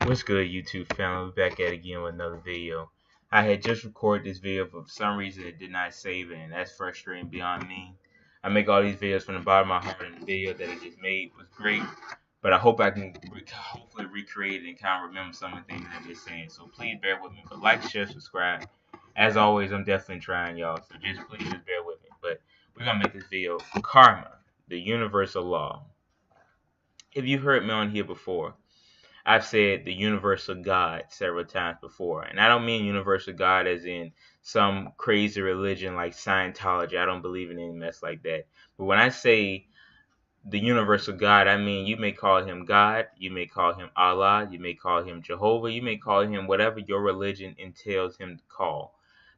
What's good, YouTube family? We're back at it again with another video. I had just recorded this video, but for some reason it did not save it, and that's frustrating beyond me. I make all these videos from the bottom of my heart, and the video that I just made was great, but I hope I can hopefully recreate it and kind of remember some of the things that I'm just saying. So please bear with me. But like, share, subscribe. As always, I'm definitely trying, y'all. So please bear with me. But we're gonna make this video. Karma, the universal law. If you've heard me on here before, I've said the universal God several times before. And I don't mean universal God as in some crazy religion like Scientology. I don't believe in any mess like that. But when I say the universal God, I mean you may call him God, you may call him Allah, you may call him Jehovah, you may call him whatever your religion entails him to call.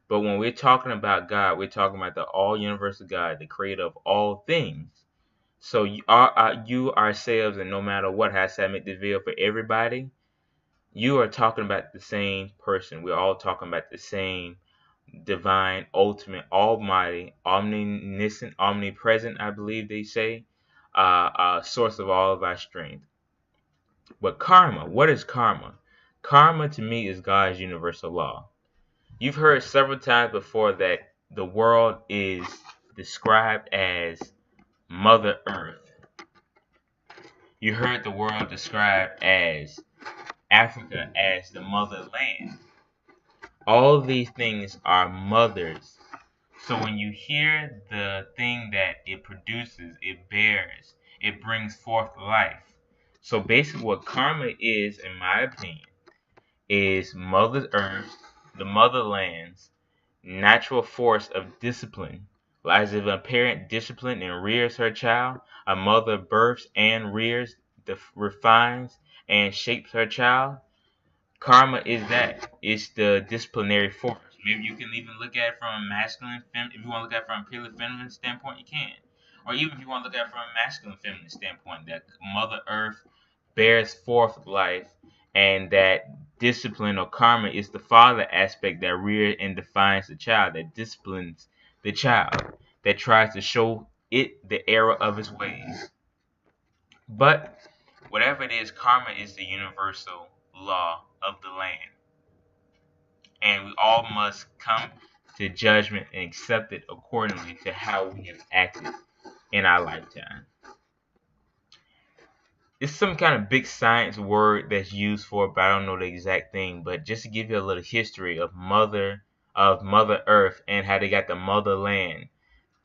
But when we're talking about God, we're talking about the all-universal God, the creator of all things. So you ourselves, and no matter what, has to make this video for everybody. You are talking about the same person. We're all talking about the same divine, ultimate, almighty, omniscient, omnipresent, I believe they say, source of all of our strength. But karma, what is karma? Karma to me is God's universal law. You've heard several times before that the world is described as Mother Earth. You heard the world described as Africa as the motherland. All these things are mothers. So when you hear the thing that it produces, it bears, it brings forth life. So basically what karma is, in my opinion, is Mother Earth, the motherland's natural force of discipline. As if a parent disciplines and rears her child, a mother births and rears, refines, and shapes her child. Karma is that. It's the disciplinary force. Maybe you can even look at it from a masculine, if you want to look at it from a purely feminine standpoint, you can. Or even if you want to look at it from a masculine, feminine standpoint, that Mother Earth bears forth life, and that discipline or karma is the father aspect that rears and defines the child, that disciplines the child, that tries to show it the error of its ways. But whatever it is, karma is the universal law of the land. And we all must come to judgment and accept it accordingly to how we have acted in our lifetime. It's some kind of big science word that's used for it, but I don't know the exact thing. But just to give you a little history of Mother Earth and how they got the motherland,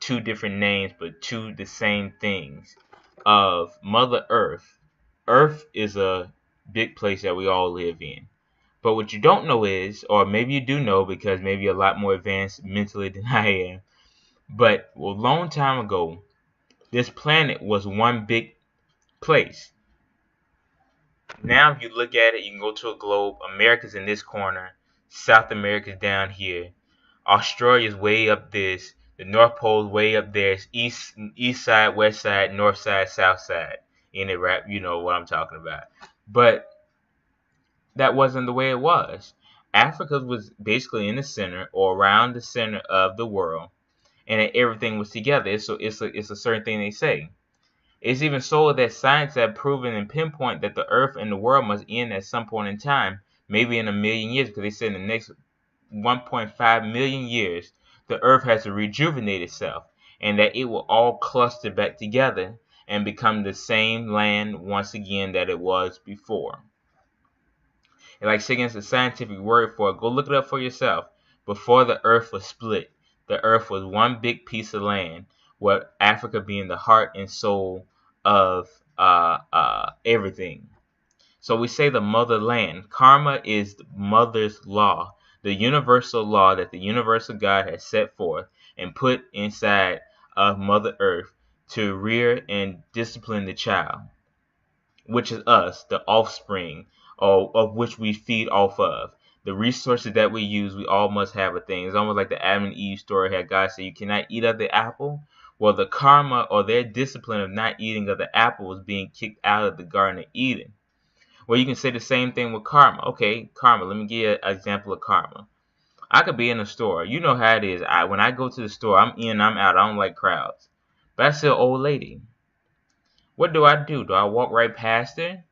two different names but two the same things. Of Mother Earth. Earth is a big place that we all live in. But what you don't know is, or maybe you do know because maybe you're a lot more advanced mentally than I am, but a long time ago, this planet was one big place. Now if you look at it, you can go to a globe. America's in this corner. South America's down here. Australia's way up this. The North Pole's way up there. It's east side, west side, north side, south side. In it, rap, you know what I'm talking about. But that wasn't the way it was. Africa was basically in the center or around the center of the world, and everything was together. It's a certain thing they say. It's even so that science have proven and pinpoint that the earth and the world must end at some point in time, maybe in 1 million years, because they said in the next 1.5 million years, the earth has to rejuvenate itself, and that it will all cluster back together and become the same land once again that it was before. And like saying it's a scientific word for it, go look it up for yourself. Before the earth was split, the earth was one big piece of land, with Africa being the heart and soul of everything. So we say the motherland. Karma is the mother's law, the universal law that the universal God has set forth and put inside of Mother Earth to rear and discipline the child, which is us, the offspring of which we feed off of. The resources that we use, we all must have a thing. It's almost like the Adam and Eve story had God said you cannot eat of the apple. Well, the karma or their discipline of not eating of the apple was being kicked out of the Garden of Eden. Well, you can say the same thing with karma. Okay, karma. Let me give you an example of karma. I could be in a store. You know how it is. When I go to the store, I'm in, I'm out. I don't like crowds. But I see an old lady. What do? Do I walk right past her?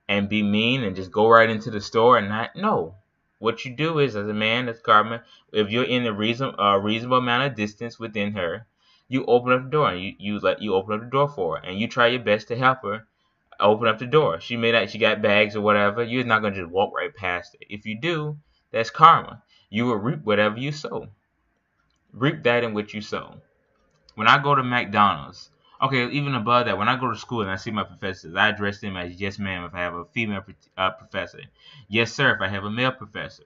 and be mean and just go right into the store and not know. What you do is, as a man, as karma, if you're in a reasonable amount of distance within her, you open up the door and you open up the door for her and you try your best to help her open up the door. She got bags or whatever. You're not gonna just walk right past it. If you do, that's karma. You will reap whatever you sow. Reap that in which you sow. When I go to McDonald's, okay, even above that, when I go to school and I see my professors, I address them as yes, ma'am, if I have a female professor. Yes, sir, if I have a male professor.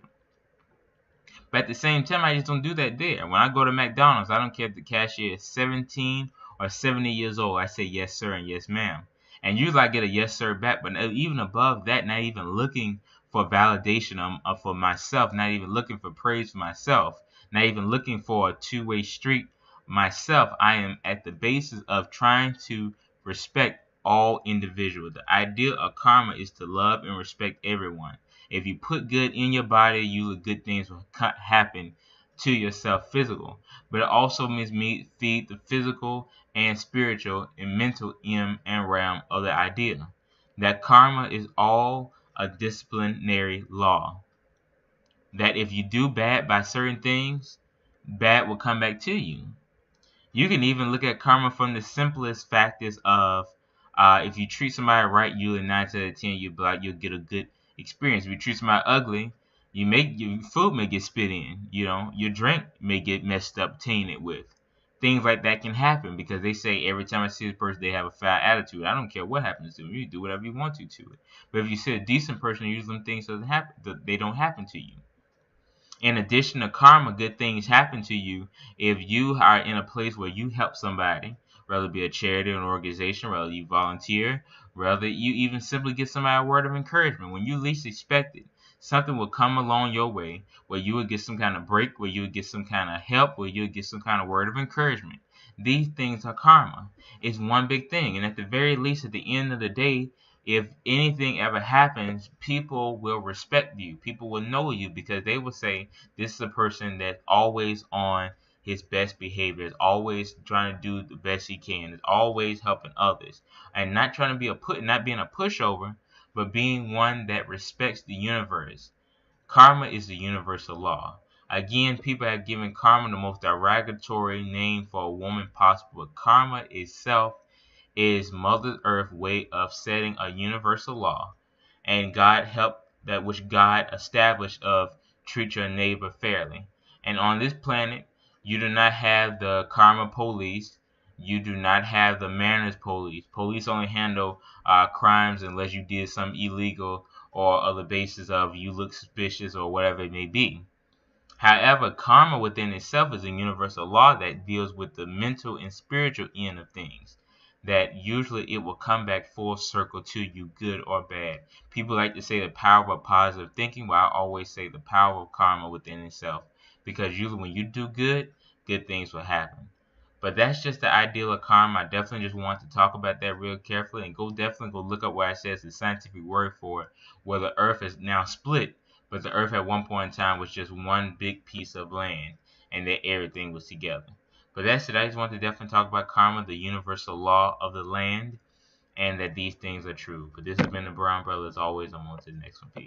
But at the same time, I just don't do that there. When I go to McDonald's, I don't care if the cashier is 17 or 70 years old. I say yes, sir, and yes, ma'am. And usually I get a yes, sir back. But even above that, not even looking for validation for myself, not even looking for praise for myself, not even looking for a two-way street myself, I am at the basis of trying to respect all individuals. The idea of karma is to love and respect everyone. If you put good in your body, good things will happen to yourself physical. But it also means feed the physical and spiritual and mental and realm of the idea. That karma is all a disciplinary law. That if you do bad by certain things, bad will come back to you. You can even look at karma from the simplest factors of if you treat somebody right, you 9 out of 10 you'll get a good experience. If you treat somebody ugly, your food may get spit in. Your drink may get messed up, tainted with. Things like that can happen because they say every time I see this person, they have a foul attitude. I don't care what happens to them. You do whatever you want to it. But if you see a decent person, usually things doesn't happen. They don't happen to you. In addition to karma, good things happen to you if you are in a place where you help somebody, whether it be a charity or an organization, whether you volunteer, whether you even simply give somebody a word of encouragement. When you least expect it, something will come along your way where you will get some kind of break, where you will get some kind of help, where you'll get some kind of word of encouragement. These things are karma. It's one big thing. And at the very least, at the end of the day, if anything ever happens, people will respect you. People will know you because they will say, this is a person that's always on his best behavior, is always trying to do the best he can, is always helping others, and not trying to be not being a pushover, but being one that respects the universe. Karma is the universal law. Again, people have given karma the most derogatory name for a woman possible. But karma itself is Mother Earth's way of setting a universal law, and God helped that which God established of treat your neighbor fairly. And on this planet, you do not have the karma police. You do not have the manners police. Police only handle crimes unless you did something illegal or on the basis of you look suspicious or whatever it may be. However, karma within itself is a universal law that deals with the mental and spiritual end of things. That usually it will come back full circle to you, good or bad. People like to say the power of positive thinking, but I always say the power of karma within itself. Because usually when you do good things will happen. But that's just the ideal of karma. I definitely just want to talk about that real carefully and definitely go look up where it says the scientific word for it, where the earth is now split. But the earth at one point in time was just one big piece of land, and that everything was together. But that's it. I just want to definitely talk about karma, the universal law of the land, and that these things are true. But this has been the Brown Brother. As always, I'm on to the next one. Peace.